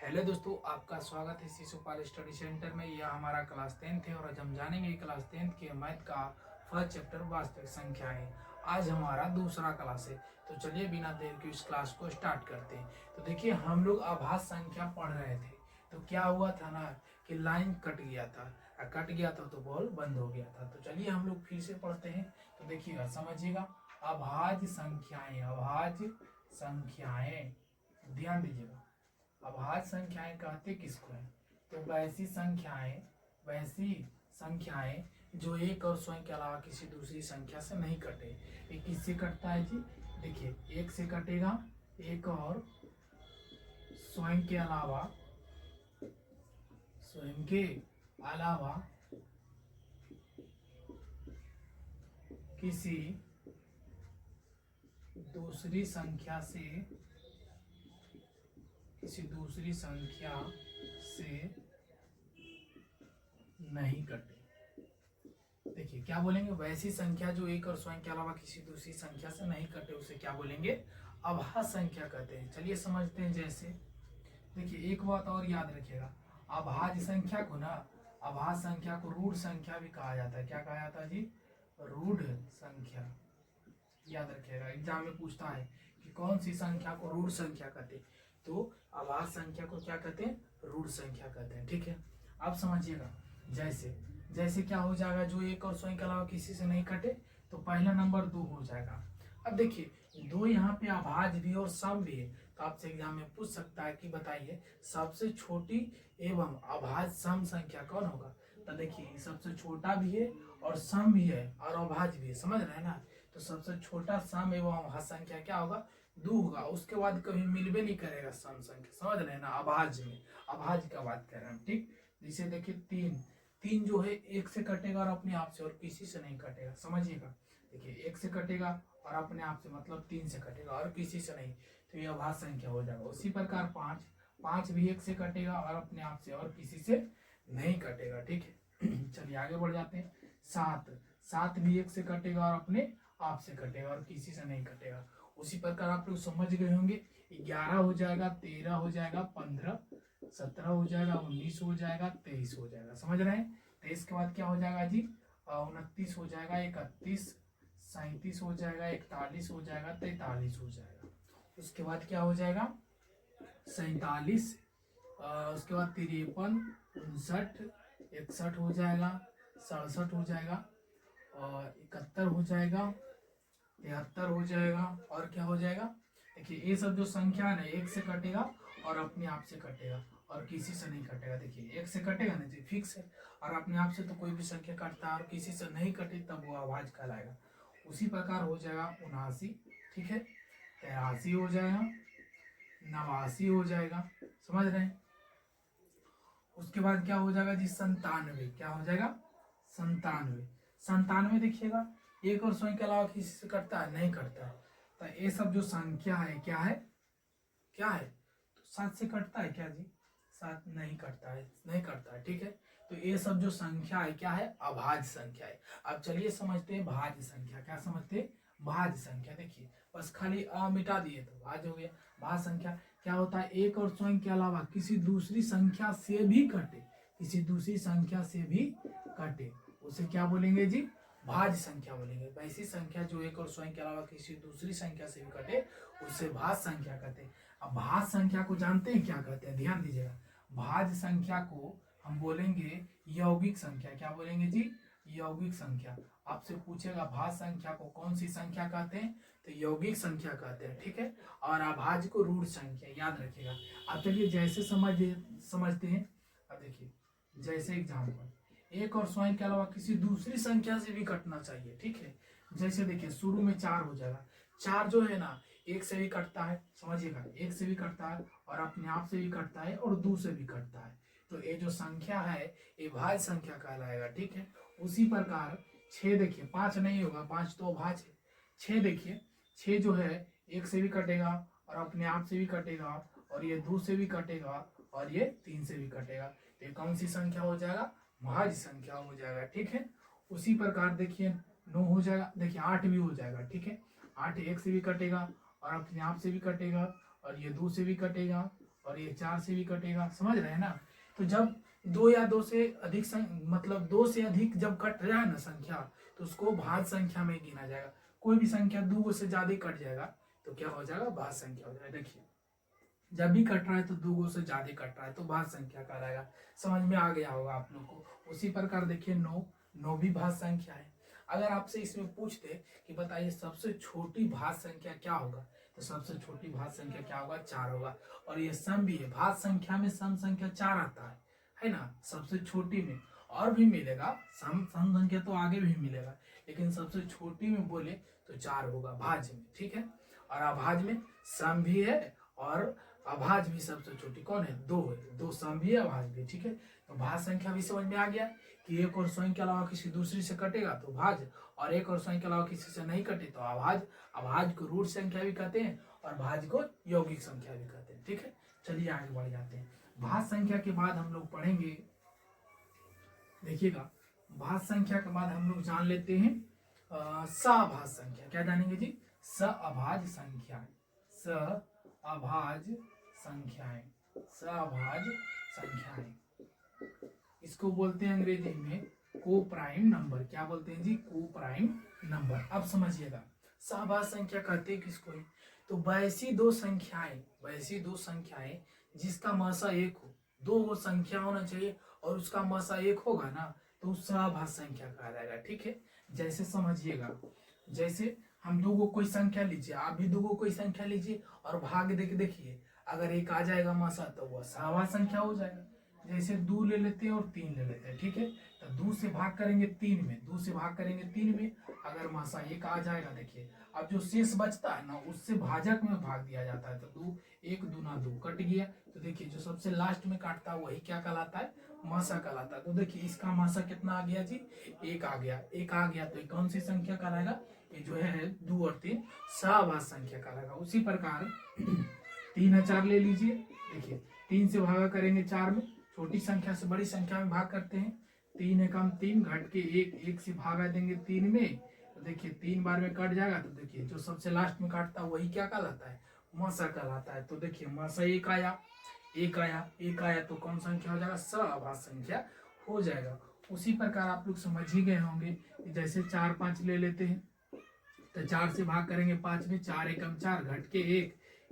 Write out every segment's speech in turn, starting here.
Hello दोस्तों, आपका स्वागत है शिशुपाल स्टडी सेंटर में। यह हमारा क्लास 10th है और आज हम जानेंगे क्लास 10th के मैथ का फर्स्ट चैप्टर वास्तविक संख्याएं। आज हमारा दूसरा क्लास है, तो चलिए बिना देर के इस क्लास को स्टार्ट करते हैं। तो देखिए, हम लोग आभास संख्या पढ़ रहे थे, तो क्या हुआ था ना कि लाइन कट गया था। कट गया था तो बॉल बंद हो गया था। तो चलिए हम लोग फिर से पढ़ते हैं। तो देखिएगा, समझिएगा, अभाज्य संख्याएं, अभाज्य संख्याएं, ध्यान दीजिएगा। अभाज्य संख्याएं कहते किसको है? तो वैसी संख्याएं जो एक और स्वयं के अलावा किसी दूसरी संख्या से नहीं कटे। ये किससे कटता है जी? देखिए, एक से कटेगा, एक और स्वयं के अलावा किसी दूसरी संख्या से नहीं कटे। देखिए क्या बोलेंगे, वैसी संख्या जो एक और स्वयं के अलावा किसी दूसरी संख्या से नहीं कटे, उसे क्या बोलेंगे? अभाज्य संख्या कहते हैं। चलिए समझते हैं। जैसे देखिए, एक बात और याद रखिएगा, अभाज्य संख्या को ना, अभाज्य संख्या को रूढ़ संख्या भी कहा जाता है। क्या कहा जाता है जी? रूढ़ संख्या। याद रखिएगा, एग्जाम में पूछता है कि कौन सी संख्या को रूढ़ संख्या कहते हैं, तो अभाज्य संख्या को क्या कहते हैं? रूढ़ संख्या कहते हैं। ठीक है, अब समझिएगा। जैसे जैसे क्या हो जाएगा, जो एक और स्वयं के अलावा किसी से नहीं कटे, तो पहला नंबर 2 हो जाएगा। अब देखिए, 2 यहाँ पे अभाज्य भी और सम भी है, तो आपसे एग्जाम में पूछ सकता है कि बताइए सबसे छोटी एवं अभाज्य सम संख्या कौन होगा? तो देखिए, सबसे छोटा भी है और सम भी है और अभाज्य भी है, समझ रहे हैं ना? तो सबसे छोटा सम एवं अभाज्य संख्या क्या होगा? 2 होगा। उसके बाद कभी मिलबे नहीं करेगा सम संख्या, समझ रहे हैं ना? अभाज्य में, अभाज्य का बात कर रहे हैं, ठीक। जैसे देखिए, 3 जो है एक से कटेगा और अपने आप से, और किसी से नहीं कटेगा, समझिएगा। देखिए, एक से कटेगा और अपने आप से, मतलब 3 से कटेगा और किसी से नहीं, तो ये अभाज्य संख्या हो जाएगा। उसी प्रकार 5 भी एक से कटेगा और अपने आप से, और किसी से नहीं कटेगा, ठीक है। चलिए आगे बढ़ जाते हैं। 7 भी एक से कटेगा और अपने आप से कटेगा और किसी से नहीं कटेगा। उसी प्रकार आप लोग समझ गए होंगे, 11 हो जाएगा, 13 हो जाएगा, 15, 17 हो जाएगा, 19 हो जाएगा, 23 हो जाएगा, समझ रहे हैं? 23 के बाद क्या हो जाएगा जी? 29 हो जाएगा, 31, 37 हो जाएगा, 41 हो जाएगा, 43 हो जाएगा। उसके बाद क्या हो जाएगा? 47, उसके बाद 53, 59, 61 हो जाएगा, 67 हो जाएगा, और 71 हो जाएगा, 73 हो जाएगा, और क्या हो जाएगा? देखिए, ये सब जो संख्या है ना, एक से कटेगा और अपने आप से कटेगा और किसी से नहीं कटेगा। देखिए, एक से कटेगा ना जी, फिक्स है, और अपने आप से तो कोई भी संख्या कटता है और किसी से नहीं कटे तब वो अभाज्य कहलाएगा। उसी प्रकार हो जाएगा 79, ठीक है, 83 हो जाएगा, 89 हो जाएगा, समझ रहे हैं? उसके बाद क्या हो जाएगा जी? 97। क्या हो जाएगा? 97 देखिएगा, एक और स्वयं के अलावा किसी से करता है? नहीं करता है। तो ये सब जो संख्या है, क्या है? क्या है? तो 7 से कटता है क्या जी? 7 नहीं करता है, नहीं करता है, ठीक है। तो ये सब जो संख्या है, क्या है? अभाज्य संख्या है। अब चलिए समझते हैं भाज्य संख्या। क्या समझते हैं? भाज्य संख्या। देखिए, बस खाली अ मिटा दिए तो भाज्य हो गया। भाज्य संख्या क्या होता है? एक और स्वयं के अलावा किसी दूसरी संख्या से भी कटे, किसी दूसरी संख्या से भी कटे, उसे क्या बोलेंगे जी? भाज्य संख्या बोलेंगे। वैसी संख्या जो एक और स्वयं के अलावा किसी दूसरी संख्या से भी कटे, उसे भाज्य संख्या कहते हैं। अब भाज्य संख्या को जानते हैं क्या कहते हैं? ध्यान दीजिएगा, भाज्य संख्या को हम बोलेंगे यौगिक संख्या। क्या बोलेंगे जी? यौगिक संख्या। आपसे पूछेगा भाज्य संख्या को कौन सी संख्या कहते हैं, तो यौगिक संख्या कहते हैं, ठीक है। और अभाज्य को रूढ़ संख्या, याद रखिएगा। अब चलिए जैसे समझते हैं। अब देखिए, जैसे एग्जाम्पल, एक और स्वयं के अलावा किसी दूसरी संख्या से भी कटना चाहिए, ठीक है। जैसे देखिए, शुरू में 4 हो जाएगा। 4 जो है ना, एक से भी कटता है, समझिएगा, एक से भी कटता है और अपने आप से भी कटता है और 2 से भी कटता है। तो ये जो संख्या है, ये भाज्य संख्या कहलाएगा, ठीक है। उसी प्रकार 6 देखिए, 5 नहीं होगा, 5 तो अभाज्य है। 6 देखिए, 6 जो है एक से भी कटेगा और अपने आप से भी कटेगा, और ये 2 से भी कटेगा, और ये 3 से भी कटेगा। तो ये कौन सी संख्या हो जाएगा? भाज्य संख्या हो जाएगा, ठीक है। उसी प्रकार देखिए, 9 हो जाएगा। देखिए, 8 भी हो जाएगा, ठीक है। 8 एक से भी कटेगा और अपने आप से भी कटेगा, और ये 2 से भी कटेगा, और ये 4 से भी कटेगा, समझ रहे हैं ना। तो जब 2 या 2 से अधिक मतलब 2 से अधिक जब कट रहा है ना संख्या, तो उसको भाज्य संख्या में गिना जाएगा। कोई भी संख्या 2 से ज्यादा कट जाएगा तो क्या हो जाएगा, भाज्य संख्या हो जाएगा। देखिए जब भी कट रहा है तो 2 से ज्यादा कट रहा है तो भाज्य संख्या कहलाएगा। समझ में आ गया होगा आप लोग को। उसी प्रकार देखिए 9 भी भाज्य संख्या है। अगर आपसे इसमें पूछते कि बताइए सबसे छोटी भाज्य संख्या क्या होगा, तो सबसे छोटी भाज्य संख्या क्या होगा, 4 होगा। और ये सम भी है, भाज्य संख्या में सम संख्या 4 आता है ना, सबसे छोटी में। और भी मिलेगा, सम संख्या तो आगे भी मिलेगा, लेकिन सबसे छोटी में बोले तो 4 होगा भाज्य में, ठीक है। और अभाज्य में सम भी है और अभाज्य भी सबसे छोटी कौन है, 2 है। 2 सम भी है, अभाज्य भी, ठीक है। तो भाज्य संख्या भी समझ में आ गया कि एक और स्वयं के अलावा किसी दूसरी से कटेगा तो भाज्य, और एक और स्वयं के अलावा किसी से नहीं कटे तो अभाज्य। अभाज्य को रूट संख्या भी कहते हैं और भाज्य को यौगिक संख्या भी कहते हैं, ठीक है। चलिए आगे बढ़ जाते हैं। भाज्य संख्या के बाद हम लोग पढ़ेंगे, देखिएगा भाज्य संख्या के बाद हम लोग जान लेते हैं सअभाज्य संख्या। क्या जानेंगे जी, सअभाज्य संख्याएं, सअभाज्य संख्याएं, सअभाज्य संख्याएं। इसको बोलते हैं अंग्रेजी में को प्राइम नंबर। क्या बोलते हैं जी, को प्राइम नंबर। अब समझिएगा सहभाज्य संख्या कहते हैं किसको है, तो वैसी दो संख्याएं जिसका मासा 1 हो। 2 संख्या होना चाहिए और उसका मासा 1 होगा ना, तो सहभाज्य संख्या कहा जाएगा, ठीक है। जैसे समझिएगा, जैसे हम 2 को कोई संख्या लीजिए, आप भी 2 को कोई संख्या लीजिए और भाग दे के देखिए, अगर 1 आ जाएगा मासा तो वह सहभाज्य संख्या हो जाएगा। जैसे 2 ले लेते हैं और 3 ले लेते हैं, ठीक है। तो 2 से भाग करेंगे 3 में, 2 से भाग करेंगे 3 में, अगर मासा 1 आ जाएगा, देखिए अब जो शेष बचता है ना उससे भाजक में भाग दिया जाता है। तो 2 1 दूना 2 कट गया। तो देखिए जो सबसे लास्ट में काटता है वही क्या कहलाता है, मासा कहलाता है। तो देखिए इसका मासा कितना आ गया जी, 1 आ गया। 1 आ गया तो ये कौन सी संख्या कहलाएगा, ये जो है 2 और 3 सहभाज्य संख्या कहलाएगा। उसी प्रकार 3 और 4 ले लीजिए, देखिए 3 से भागा करेंगे 4 में, छोटी संख्या से बड़ी संख्या में भाग करते हैं। 3 एकम 3 घट के 1 से भागा देंगे 3 में, तो देखिए 3 बार में कट जाएगा। तो देखिए जो सबसे लास्ट में काटता है वही क्या कहलाता है, मासा कहलाता है। तो देखिए मासा 1 आया, 1 आया तो कौन संख्या हो जाएगा, सहभाज्य संख्या हो जाएगा। उसी प्रकार आप लोग समझ ही गए होंगे, जैसे 4 5 ले लेते हैं, तो 4 से भाग करेंगे 5 में, 4 एकम 4 घट के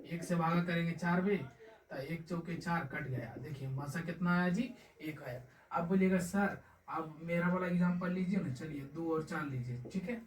1 से भागा करेंगे 4 में, तो 1 चौके 4 कट गया। देखिए मासा कितना आया जी, 1 आया। आप बोलिएगा सर आप मेरा वाला एग्जाम्पल लीजिए ना, चलिए 2 और 4 लीजिए, ठीक है।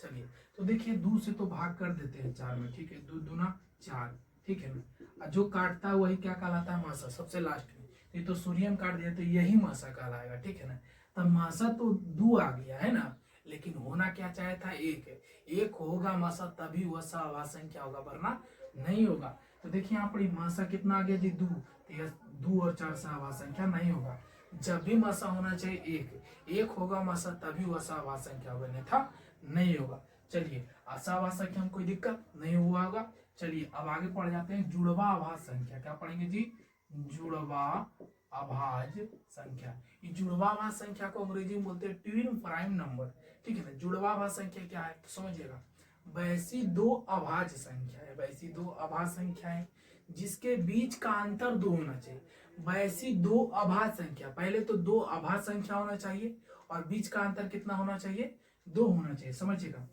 चलिए तो देखिए 2 से तो भाग कर देते हैं 4 में, ठीक है, 2 दूना 4, ठीक है ना। जो काटता है वही क्या कहलाता है, मासा, सबसे लास्ट में। ये तो सूर्यम काट दिया तो यही मासा कहलाएगा, ठीक है ना। तब मासा तो 2 आ गया है ना, लेकिन होना क्या चाहे था, 1 होगा मासा तभी वह सहभाज्य संख्या होगा, वरना नहीं होगा। तो देखिए यहाँ पर मासा कितना आ गया जी, 2, तो 2 और 4 सहभाज्य संख्या नहीं होगा। जब भी मासा होना चाहिए 1 होगा मासा तभी वह सहभाज्य संख्या होगा, नहीं था नहीं होगा। चलिए असहभाज्य संख्या में कोई दिक्कत नहीं हुआ होगा। चलिए अब आगे पढ़ जाते हैं जुड़वा अभाज्य संख्या। क्या पढ़ेंगे जी, जुड़वा अभाज्य संख्या। ये जुड़वा अभाज्य संख्या को अंग्रेजी में बोलते हैं ट्विन प्राइम नंबर, ठीक है ना। जुड़वा अभाज्य संख्या क्या है, तो समझिएगा वैसी 2 अभाज्य संख्या है, वैसी 2 अभाज्य संख्या है जिसके बीच का अंतर 2 होना चाहिए। वैसी 2 अभाज्य संख्या, पहले तो 2 अभाज्य संख्या होना चाहिए और बीच का अंतर कितना होना चाहिए, 2 होना चाहिए, समझिएगा।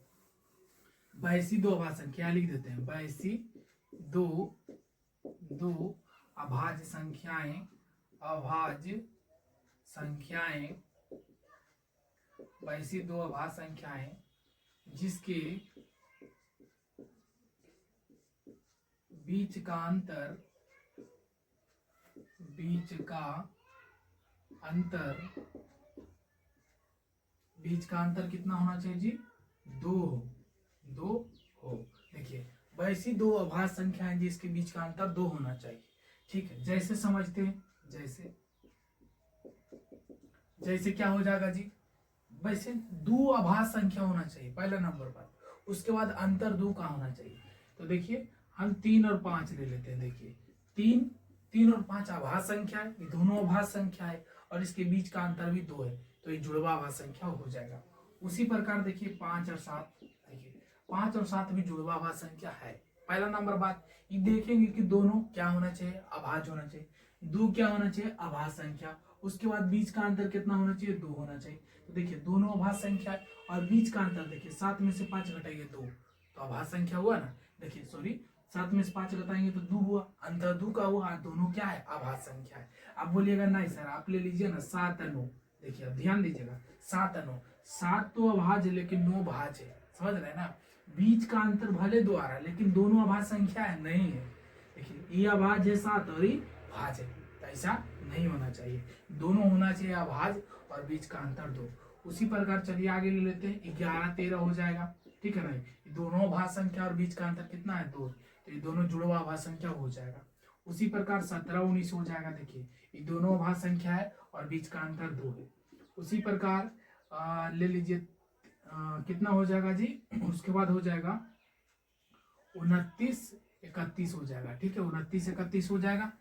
वैसी 2 अभाज्य संख्या लिख देते हैं, वैसी 2 अभाज्य संख्याएं, अभाज्य संख्याएं, वैसी 2 अभाज्य संख्याएं जिसके बीच का अंतर कितना होना चाहिए जी, 2 हो। देखिए वैसी 2 अभाज्य संख्याएं जिसके बीच का अंतर 2 होना चाहिए, ठीक है। जैसे समझते हैं, जैसे क्या हो जाएगा जी, वैसे 2 अभाज्य संख्या होना चाहिए पहला नंबर पर, उसके बाद अंतर 2 का होना चाहिए। तो देखिए हम 3 और 5 ले लेते हैं, देखिए 3 और 5 अभाज्य संख्या है, ये दोनों अभाज्य संख्या है और इसके बीच का अंतर भी 2 है, तो ये जुड़वा अभाज्य संख्या हो जाएगा। उसी प्रकार देखिए 5 और 7, देखिए 5 और 7 भी जुड़वा अभाज्य संख्या है, पहला नंबर बात ये देखेंगे कि दोनों क्या होना चाहिए, अभाज्य होना चाहिए। दो क्या होना चाहिए, अभाज्य संख्या। उसके बाद बीच का अंतर कितना होना चाहिए, 2 होना चाहिए। तो देखिए दोनों अभाज्य संख्या है और बीच का अंतर देखिए 7 में से 5 घटाइए 2, तो अभाज्य संख्या हुआ ना। देखिए सॉरी 7 में से 5 घटाएंगे तो 2 हुआ, अंतर 2 का हुआ, दोनों क्या है, अभाज्य संख्या है। आप बोलिएगा नहीं सर आप ले लीजिए ना 7 9। देखिए अब ध्यान दीजिएगा 7 9, 7 तो अभाज्य लेकिन 9 भाज्य है, समझ रहे हैं ना। बीच का अंतर भले 2 आ रहा है लेकिन दोनों अभाज्य संख्या है नहीं है। देखिए ये अभाज्य है 7 और ये भाज्य है, तो ऐसा नहीं होना चाहिए, दोनों होना चाहिए अभाज्य और बीच का अंतर 2। उसी प्रकार चलिए आगे ले लेते हैं, 11 13 हो जाएगा, ठीक है ना। ये दोनों अभाज्य संख्या और बीच का अंतर कितना है 2, तो ये दोनों जुड़वा अभाज्य संख्या हो जाएगा। उसी प्रकार 17 19 हो जाएगा, देखिए ये दोनों अभाज्य संख्या है और बीच का अंतर 2 है। उसी प्रकार ले लीजिए कितना हो जाएगा जी, उसके बाद हो जाएगा 29 31 हो जाएगा, ठीक है 29 31 हो जाएगा,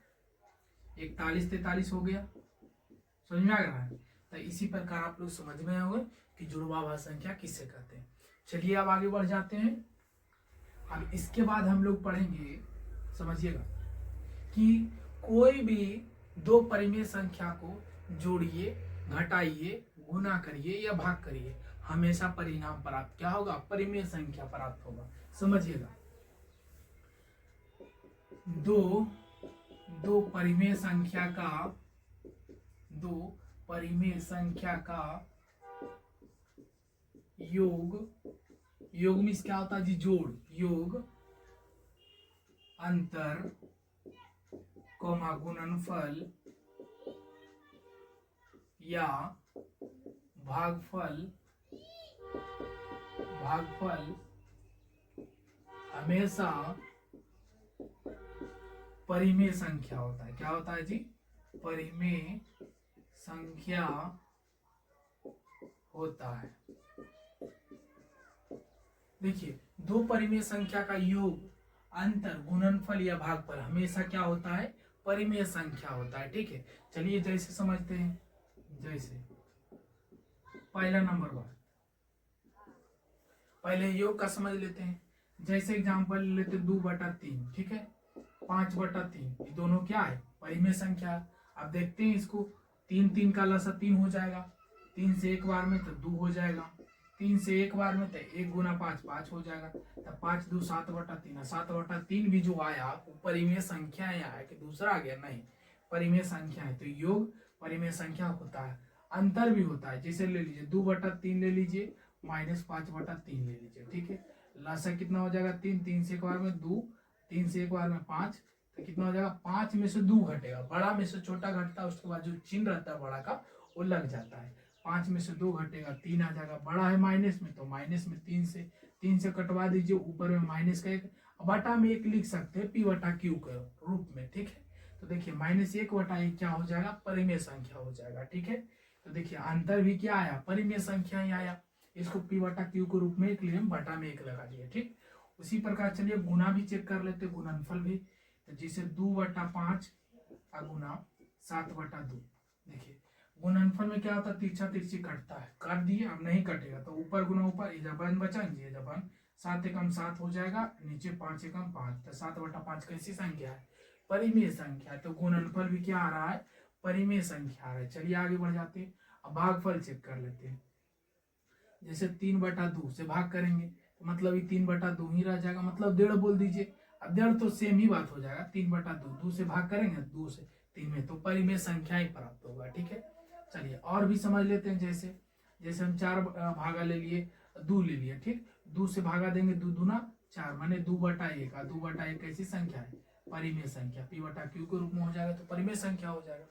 41 43 हो गया, समझ में आ रहा है। तो इसी प्रकार आप लोग समझ में होंगे कि जुड़वा अभाज्य संख्या किसे कहते हैं। चलिए अब आगे बढ़ जाते हैं। अब इसके बाद हम लोग पढ़ेंगे, समझिएगा कि कोई भी दो परिमेय संख्या को जोड़िए, घटाइए, गुना करिए या भाग करिए, हमेशा परिणाम प्राप्त क्या होगा, परिमेय संख्या प्राप्त होगा। समझिएगा दो परिमेय संख्या का योग मीन्स क्या होता है जी, जोड़, योग, अंतर, कोमा गुणनफल या भागफल हमेशा परिमेय संख्या होता है। क्या होता है जी, परिमेय संख्या होता है। देखिए दो परिमेय संख्या का योग, अंतर, गुणनफल या भागफल हमेशा क्या होता है, परिमेय संख्या होता है, ठीक है। चलिए जैसे समझते हैं, जैसे पहला नंबर बात, पहले योग का समझ लेते हैं। जैसे एग्जांपल लेते 2/3, ठीक है, 5/3, ये दोनों क्या है, परिमेय संख्या। अब देखते हैं इसको, 3 3 का लसा 3 हो जाएगा, 3 से एक बार में तो 2 हो जाएगा, 3 से एक बार में तो 1 गुना 5 5 हो जाएगा, तब 5 2 7/3। 7/3 भी जो आया वो परिमेय संख्या आया कि दूसरा आ गया, नहीं परिमेय संख्या है। तो योग परिमेय संख्या होता है। अंतर भी होता है, जैसे ले लीजिए 2/3 ले लीजिए, -5/3 ले लीजिए, ठीक है। लसा कितना हो जाएगा 3, 3 से एक बार में 2, 3 से एक बार में 5, तो कितना हो जाएगा 5 में से 2 घटेगा, बड़ा में से छोटा घटता है, उसके बाद जो चिन्ह रहता है बड़ा का वो लग जाता है। 5 में से 2 घटेगा, 3 आ जाएगा, बड़ा है माइनस में तो माइनस में 3 से कटवा दीजिए, ऊपर में माइनस का 1, बटा में 1 लिख सकते हैं P/Q के रूप में, ठीक है। तो देखिए -1/1 क्या हो जाएगा, परिमेय संख्या हो जाएगा, ठीक है। तो देखिए अंतर भी क्या आया, परिमेय संख्या ही आया, इसको P/Q के रूप में 1 लिए, बटा में 1 लगा दिए, ठीक। उसी प्रकार चलिए गुना भी चेक कर लेते, गुणनफल भी। तो जैसे 2/5 का गुना 7/2, देखिए गुणनफल में क्या होता है, तिरछा तिरछी कटता है, काट दिए, अब नहीं कटेगा तो ऊपर गुना ऊपर, ये जबान बचा, ये जबान 7 एकम 7 हो जाएगा, नीचे 5 एकम 5, तो 7/5 कैसी संख्या है, परिमेय संख्या है। तो गुणनफल भी क्या आ रहा है, परिमेय संख्या आ रहा है। चलिए आगे बढ़ जाते हैं, अब भागफल चेक कर लेते हैं। जैसे 3/2 से भाग करेंगे तो मतलब ये 3/2 ही रह जाएगा, मतलब 1.5 बोल दीजिए। अब 1.5 तो सेम ही बात हो जाएगा, 3/2, 2 से भाग करेंगे 2 से 3 में, तो परिमेय संख्या ही प्राप्त होगा, ठीक है। चलिए और भी समझ लेते हैं, जैसे हम 4 भागा ले लिए, 2 ले लिया, ठीक, 2 से भागा देंगे 2 दूना 4, माने 2/1, 2/1 कैसी संख्या है, परिमेय संख्या, P/Q के रूप में हो जाएगा, तो परिमेय संख्या हो जाएगा।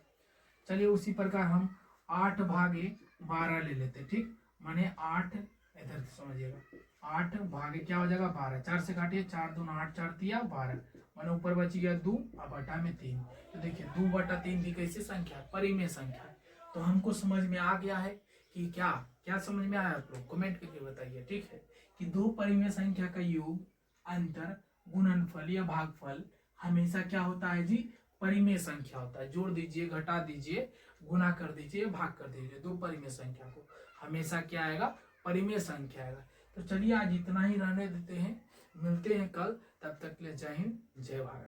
चलिए उसी प्रकार हम 8/12 ले लेते, ठीक, माने 8, इधर समझिएगा 8 क्या हो जाएगा 12, 4 से काटिए, 4 दूना 8, 4 तिया 12, माने ऊपर बच गया 2 और बटा में 3। तो देखिए 2/3 भी कैसी संख्या है, परिमेय संख्या है। तो हमको समझ में आ गया है कि क्या क्या समझ में आया, आप लोग कमेंट करके बताइए, ठीक है, कि दो परिमेय संख्या का योग, अंतर, गुणनफल या भागफल हमेशा क्या होता है जी, परिमेय संख्या होता है। जोड़ दीजिए, घटा दीजिए, गुना कर दीजिए, भाग कर दीजिए, दो परिमेय संख्या को हमेशा क्या आएगा, परिमेय संख्या आएगा। तो चलिए आज इतना ही रहने देते हैं, मिलते हैं कल, तब तक के लिए जय हिंद जय भारत।